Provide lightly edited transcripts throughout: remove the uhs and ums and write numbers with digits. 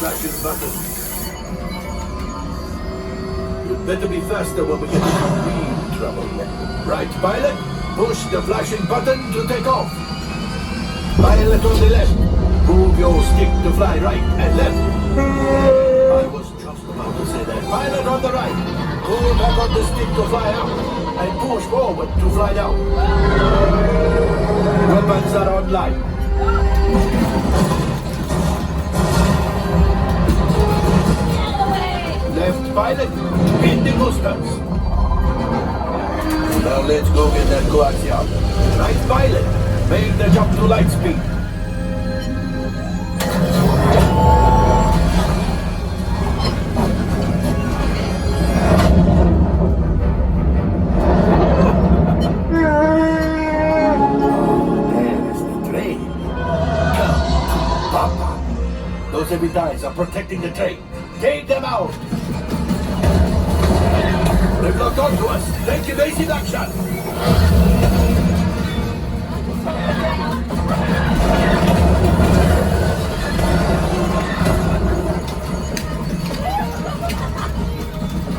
flashing button. You'd better be faster when we get into real trouble. Right, pilot? Push the flashing button to take off. Pilot on the left. Move your stick to fly right and left. I was just about to say that. Pilot on the right. Pull back on the stick to fly out. And push forward to fly down. Weapons are online. Left pilot, hit the boosters. Now let's go get that coaxium. Right pilot, make the jump to light speed. There's the train. Come, Papa. Those heavy guys are protecting the train. Take them out! They've locked onto us! Take evasive action!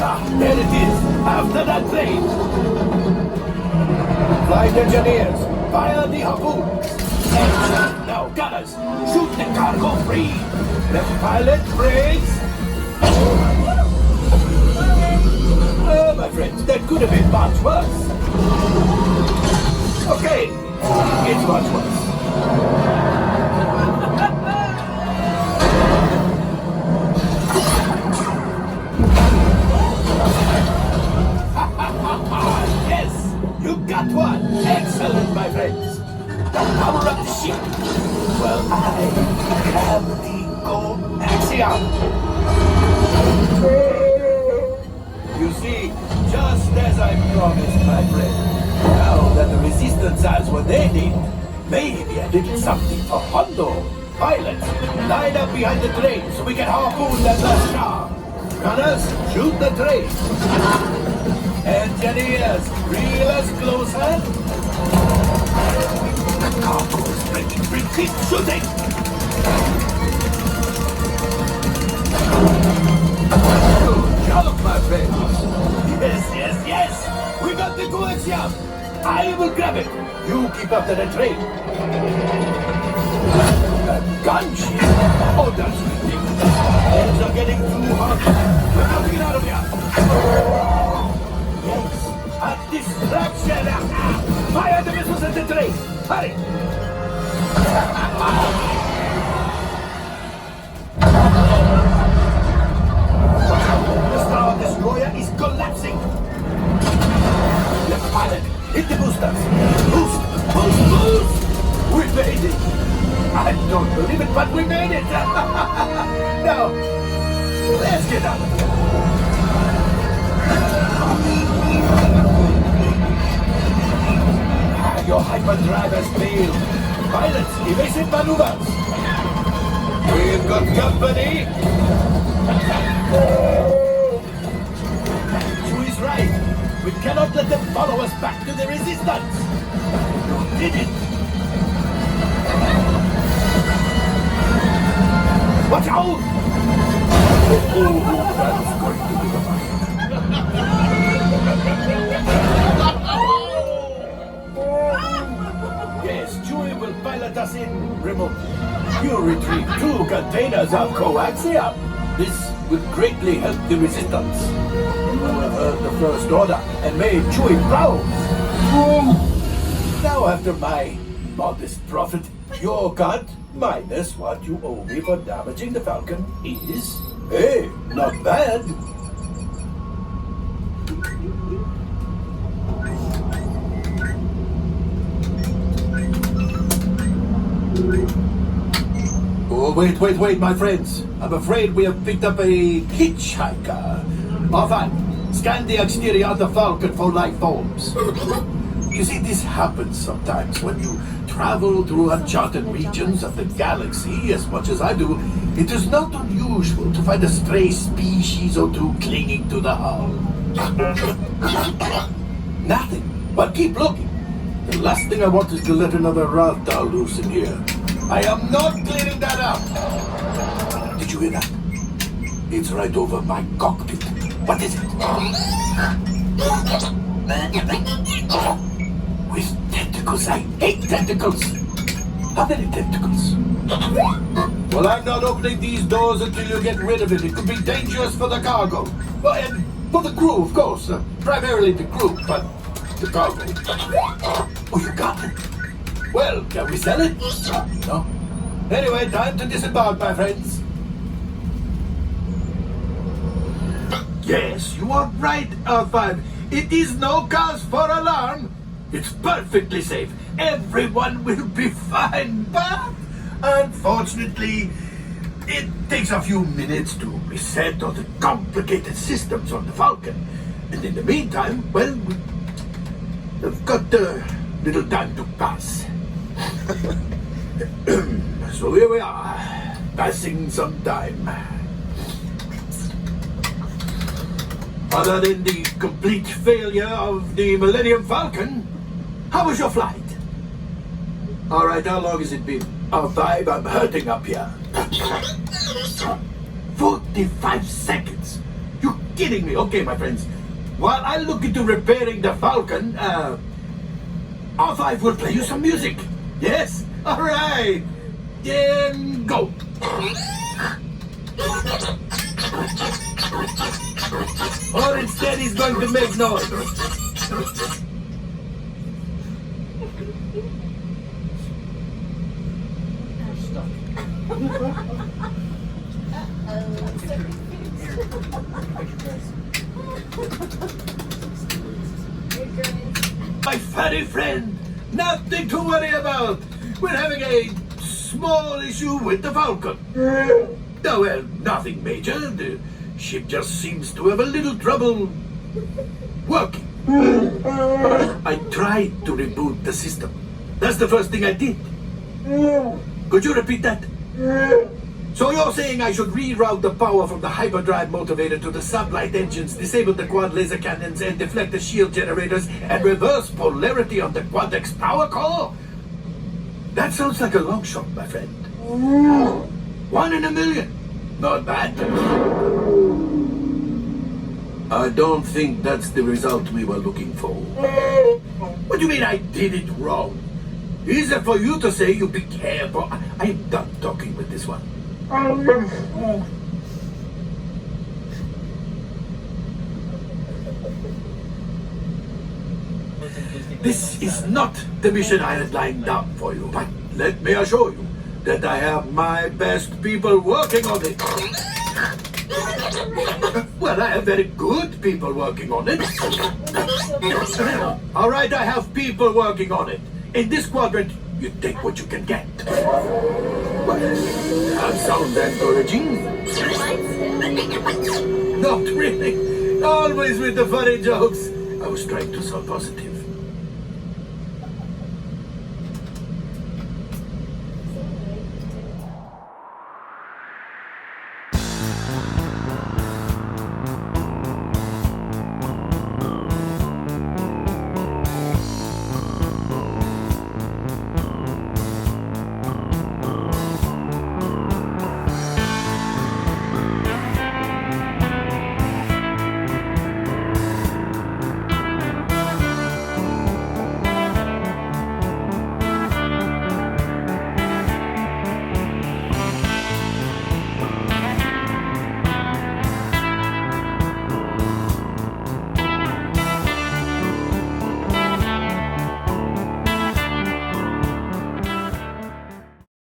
Ah, there it is! After that train! Flight engineers, fire the harpoons! Excellent! Now, gunners, shoot the cargo free! Left pilot, brakes! Oh, my friends, that could have been much worse. Okay, it's much worse. Yes, you got one. Excellent, my friends. Power up the ship. Well, I have the coaxium. You see, just as I promised, my friend. Now that the Resistance has what they need, maybe a little something for Hondo. Pilots, line up behind the train so we can harpoon that last star. Runners, shoot the train. Engineers, reel us closer. The cargo's breaking free. Keep shooting! Good job, my friends. Yes! We got the coaxium. I will grab it. You keep after the train. A gunship? Oh, that's ridiculous. Things are getting too hot. We're got to get out of here. Yes, a distraction. Fire the missiles at the train. Hurry. The Star Destroyer is collapsing. Left pilot, hit the boosters. Boost! We made it. I don't believe it, but we made it. Now, let's get out of here. Your hyperdrive has failed. Pilots, evasive maneuvers. We've got company. Chewie's right. We cannot let them follow us back to the Resistance. You did it. Watch out! Oh, that's going to be the fight. Yes, Chewie will pilot us in remotely. You retrieve 2 containers of coaxium. This will greatly help the Resistance. You heard the First Order and made Chewie proud. Now, after my modest profit, your cut minus what you owe me for damaging the Falcon is, hey, not bad. Oh, wait, my friends. I'm afraid we have picked up a hitchhiker. Enfin, scan the exterior of the Falcon for life forms. You see, this happens sometimes when you travel through uncharted regions of the galaxy as much as I do. It is not unusual to find a stray species or two clinging to the hull. Nothing, but keep looking. The last thing I want is to let another Ratha loose in here. I am not clearing that up. Did Did you hear that? It's right over my cockpit. What is it? With tentacles. I hate tentacles. How many tentacles? Well, I'm not opening these doors until you get rid of it. It could be dangerous for the cargo. Well, and for the crew, of course. Primarily the crew, but the cargo. Oh, you got it? Well, can we sell it? No? Anyway, time to disembark, my friends. Yes, you are right, R5. It is no cause for alarm. It's perfectly safe. Everyone will be fine, but unfortunately, it takes a few minutes to reset all the complicated systems on the Falcon. And in the meantime, well, we've got a little time to pass. So here we are, passing some time. Other than the complete failure of the Millennium Falcon, how was your flight? All right, how long has it been? R5, I'm hurting up here. 45 seconds. You're kidding me. Okay, my friends. While I look into repairing the Falcon, R5 will play you some music. Yes? All right. Then go. Or instead he's going to make noise. My furry friend, nothing to worry about. We're having a small issue with the Falcon. Oh, well, nothing major. The ship just seems to have a little trouble working. I tried to reboot the system. That's the first thing I did. Could you repeat that? So you're saying I should reroute the power from the hyperdrive motivator to the sublight engines, disable the quad laser cannons, and deflect the shield generators, and reverse polarity on the Quadex power core? That sounds like a long shot, my friend. 1 in a million. Not bad. I don't think that's the result we were looking for. What do you mean I did it wrong? Easier for you to say you be careful. I am done talking with this one. This is not the mission I had lined up for you, but let me assure you that I have my best people working on it. Well, I have very good people working on it. All right, I have people working on it. In this quadrant, you take what you can get. Well, that sounds encouraging. Not really. Always with the funny jokes. I was trying to sound positive.